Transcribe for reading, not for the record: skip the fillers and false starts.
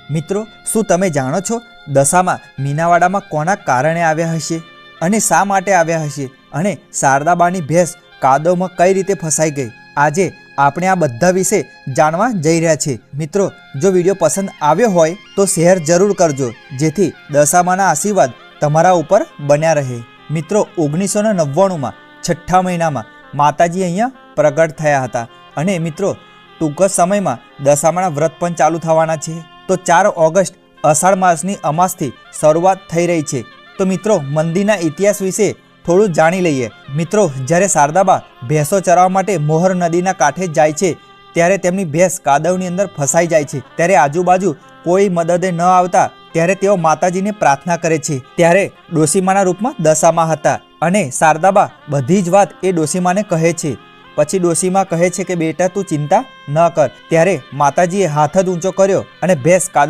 મિત્રો, શું તમે જાણો છો દશામાં મીનાવાડામાં કોના કારણે આવ્યા હશે અને શા માટે આવ્યા હશે અને શારદાબાની ભેંસ કાદવમાં કઈ રીતે ફસાઈ ગઈ? આજે આપણે આ બધા વિશે જાણવા જઈ રહ્યા છીએ. મિત્રો, જો વિડીયો પસંદ આવ્યો હોય તો શેર જરૂર કરજો, જેથી દશામાના આશીર્વાદ તમારા ઉપર બન્યા રહે. મિત્રો, 1999માં છઠ્ઠા મહિનામાં માતાજી અહીંયા પ્રગટ થયા હતા અને મિત્રો ટૂંક જ સમયમાં દશામાના વ્રત પણ ચાલુ થવાના છે. તો 4 ઓગસ્ટ અષાઢ માસની અમાસથી શરૂઆત થઈ રહી છે. તો મિત્રો, મંદિરના ઇતિહાસ વિશે થોડું જાણી લઈએ. મિત્રો, જ્યારે શારદાબા ભેંસો ચરાવવા માટે મોહર નદીના કાંઠે જાય છે ત્યારે તેમની ભેંસ કાદવની અંદર ફસાઈ જાય છે. ત્યારે આજુબાજુ કોઈ મદદે ન આવતા ત્યારે તેઓ માતાજીને પ્રાર્થના કરે છે. ત્યારે ડોશીમાના રૂપમાં દશામાં હતા અને શારદાબા બધી જ વાત એ ડોશીમાને કહે છે. પછી ડોશીમા કહે છે કે બેટા તું ચિંતા ન કર. ત્યારે માતાજીએ હાથ જ ઊંચો કર્યો અને ભેંસ કાદવ